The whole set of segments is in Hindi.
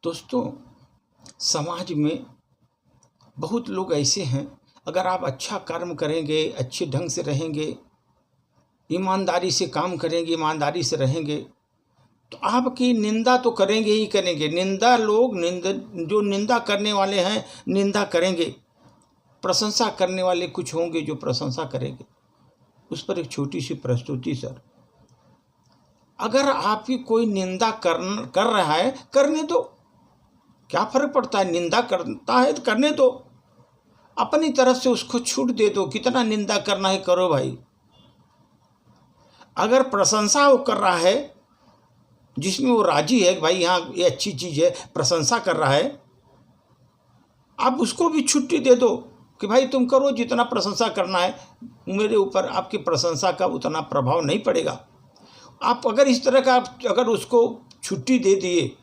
दोस्तों, समाज में बहुत लोग ऐसे हैं, अगर आप अच्छा कर्म करेंगे, अच्छे ढंग से रहेंगे, ईमानदारी से काम करेंगे, ईमानदारी से रहेंगे, तो आपकी निंदा तो करेंगे ही करेंगे। जो निंदा करने वाले हैं निंदा करेंगे, प्रशंसा करने वाले कुछ होंगे जो प्रशंसा करेंगे। उस पर एक छोटी सी प्रस्तुति सर। अगर आपकी कोई निंदा कर रहा है, करने दो, क्या फर्क पड़ता है? निंदा करता है तो करने दो, अपनी तरफ से उसको छूट दे दो। कितना निंदा करना है करो भाई। अगर प्रशंसा वो कर रहा है जिसमें वो राजी है कि भाई यहाँ ये अच्छी चीज़ है, प्रशंसा कर रहा है, आप उसको भी छुट्टी दे दो कि भाई तुम करो जितना प्रशंसा करना है, मेरे ऊपर आपकी प्रशंसा का उतना प्रभाव नहीं पड़ेगा। आप अगर इस तरह का अगर उसको छुट्टी दे दिए,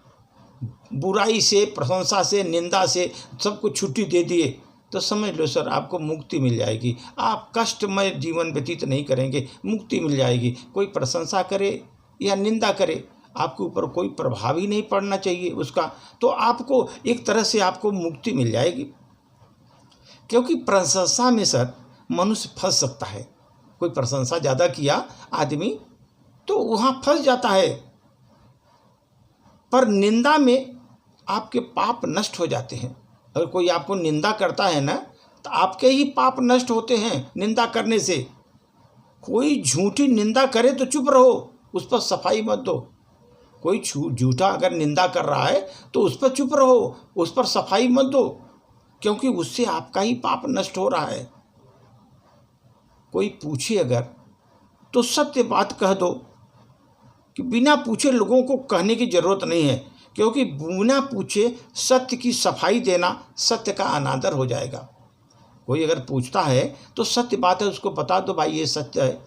बुराई से, प्रशंसा से, निंदा से सबको छुट्टी दे दिए, तो समझ लो सर आपको मुक्ति मिल जाएगी। आप कष्टमय जीवन व्यतीत नहीं करेंगे, मुक्ति मिल जाएगी। कोई प्रशंसा करे या निंदा करे, आपके ऊपर कोई प्रभाव ही नहीं पड़ना चाहिए उसका, तो आपको एक तरह से आपको मुक्ति मिल जाएगी। क्योंकि प्रशंसा में सर मनुष्य फंस सकता है। कोई प्रशंसा ज़्यादा किया आदमी तो वहाँ फंस जाता है, पर निंदा में आपके पाप नष्ट हो जाते हैं। अगर कोई आपको निंदा करता है ना, तो आपके ही पाप नष्ट होते हैं निंदा करने से। कोई झूठी निंदा करे तो चुप रहो, उस पर सफाई मत दो। कोई झूठा अगर निंदा कर रहा है तो उस पर चुप रहो, उस पर सफाई मत दो, क्योंकि उससे आपका ही पाप नष्ट हो रहा है। कोई पूछे अगर तो सत्य बात कह दो, कि बिना पूछे लोगों को कहने की ज़रूरत नहीं है, क्योंकि बिना पूछे सत्य की सफाई देना सत्य का अनादर हो जाएगा। कोई अगर पूछता है तो सत्य बात है, उसको बता दो भाई ये सत्य है।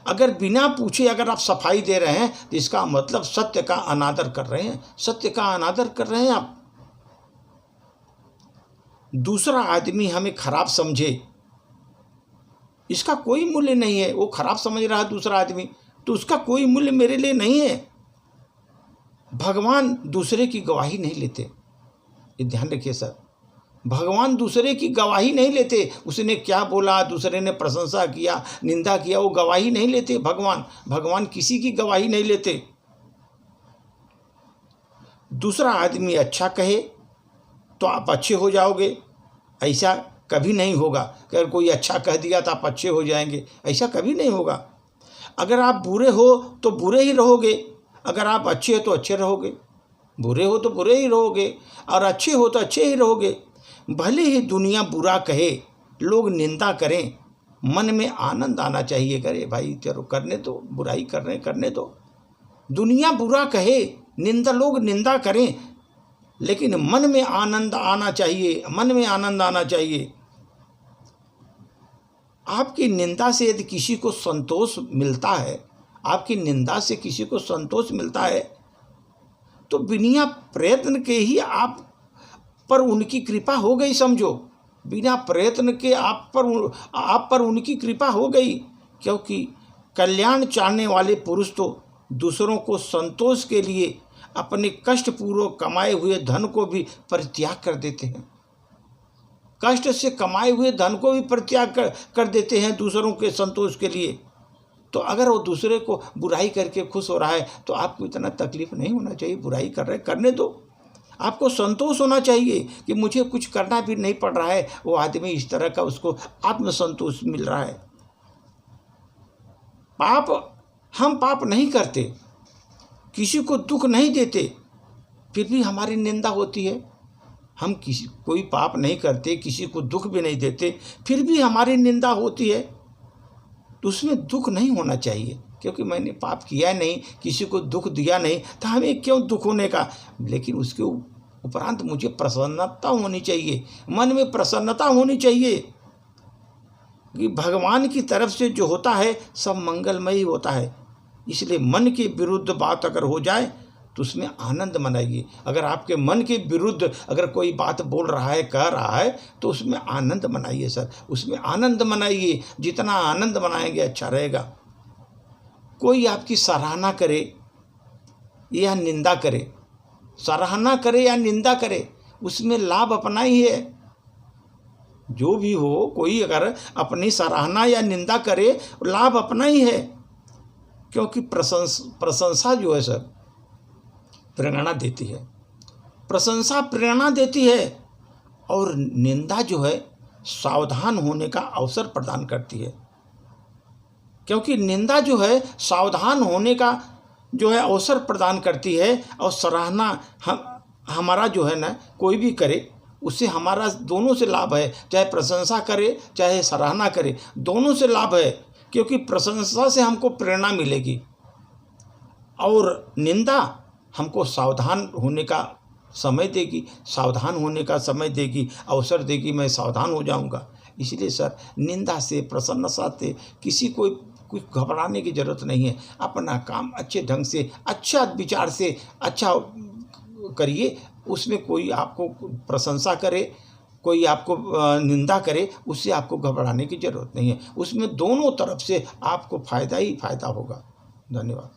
अगर बिना पूछे अगर आप सफाई दे रहे हैं तो इसका मतलब सत्य का अनादर कर रहे हैं, सत्य का अनादर कर रहे हैं आप। दूसरा आदमी हमें खराब समझे, इसका कोई मूल्य नहीं है। वो खराब समझ रहा है दूसरा आदमी, तो उसका कोई मूल्य मेरे लिए नहीं है। भगवान दूसरे की गवाही नहीं लेते, ये ध्यान रखिए सर। भगवान दूसरे की गवाही नहीं लेते। उसने क्या बोला, दूसरे ने प्रशंसा किया, निंदा किया, वो गवाही नहीं लेते। भगवान किसी की गवाही नहीं लेते। दूसरा आदमी अच्छा कहे तो आप अच्छे हो जाओगे, ऐसा कभी नहीं होगा। अगर कोई अच्छा कह दिया तो आप अच्छे हो जाएंगे, ऐसा कभी नहीं होगा। अगर आप बुरे हो तो बुरे ही रहोगे, अगर आप अच्छे हो तो अच्छे रहोगे, बुरे हो तो बुरे ही रहोगे, और अच्छे हो तो अच्छे ही रहोगे। भले ही दुनिया बुरा कहे, लोग निंदा करें, मन में आनंद आना चाहिए। करे भाई चलो करने दो, बुराई कर रहे करने दो। दुनिया बुरा कहे, लोग निंदा करें, लेकिन मन में आनंद आना चाहिए, मन में आनंद आना चाहिए। आपकी निंदा से यदि किसी को संतोष मिलता है, आपकी निंदा से किसी को संतोष मिलता है, तो बिना प्रयत्न के ही आप पर उनकी कृपा हो गई, समझो। बिना प्रयत्न के आप पर उनकी कृपा हो गई। क्योंकि कल्याण चाहने वाले पुरुष तो दूसरों को संतोष के लिए अपने कष्टपूर्वक कमाए हुए धन को भी परित्याग कर देते हैं। कष्ट से कमाए हुए धन को भी परित्याग कर देते हैं दूसरों के संतोष के लिए। तो अगर वो दूसरे को बुराई करके खुश हो रहा है तो आपको इतना तकलीफ नहीं होना चाहिए। बुराई कर रहे करने दो, आपको संतोष होना चाहिए कि मुझे कुछ करना भी नहीं पड़ रहा है। वो आदमी इस तरह का उसको आत्मसंतोष मिल रहा है। हम पाप नहीं करते, किसी को दुख नहीं देते, फिर भी हमारी निंदा होती है। हम कोई पाप नहीं करते, किसी को दुख भी नहीं देते, फिर भी हमारी निंदा होती है, तो उसमें दुख नहीं होना चाहिए। क्योंकि मैंने पाप किया नहीं, किसी को दुख दिया नहीं, तो हमें क्यों दुख होने का। लेकिन उसके उपरांत मुझे प्रसन्नता होनी चाहिए, मन में प्रसन्नता होनी चाहिए कि भगवान की तरफ से जो होता है सब मंगलमय होता है। इसलिए मन के विरुद्ध बात अगर हो जाए तो उसमें आनंद मनाइए। अगर आपके मन के विरुद्ध अगर कोई बात बोल रहा है, कह रहा है, तो उसमें आनंद मनाइए सर, उसमें आनंद मनाइए। जितना आनंद मनाएंगे अच्छा रहेगा। कोई आपकी सराहना करे या निंदा करे, सराहना करे या निंदा करे, उसमें लाभ अपना ही है। जो भी हो, कोई अगर अपनी सराहना या निंदा करे, लाभ अपना ही है। क्योंकि प्रशंसा जो है सर प्रेरणा देती है, प्रशंसा प्रेरणा देती है, और निंदा जो है सावधान होने का अवसर प्रदान करती है। क्योंकि निंदा जो है सावधान होने का जो है अवसर प्रदान करती है, और सराहना हमारा जो है ना, कोई भी करे उससे हमारा दोनों से लाभ है। चाहे प्रशंसा करे चाहे सराहना करे, दोनों से लाभ है। क्योंकि प्रशंसा से हमको प्रेरणा मिलेगी, और निंदा हमको सावधान होने का समय देगी, सावधान होने का समय देगी, अवसर देगी, मैं सावधान हो जाऊंगा। इसलिए सर निंदा से, प्रशंसा से किसी को कुछ घबराने की ज़रूरत नहीं है। अपना काम अच्छे ढंग से, अच्छा विचार से अच्छा करिए। उसमें कोई आपको प्रशंसा करे, कोई आपको निंदा करे, उससे आपको घबराने की ज़रूरत नहीं है। उसमें दोनों तरफ से आपको फ़ायदा ही फ़ायदा होगा। धन्यवाद।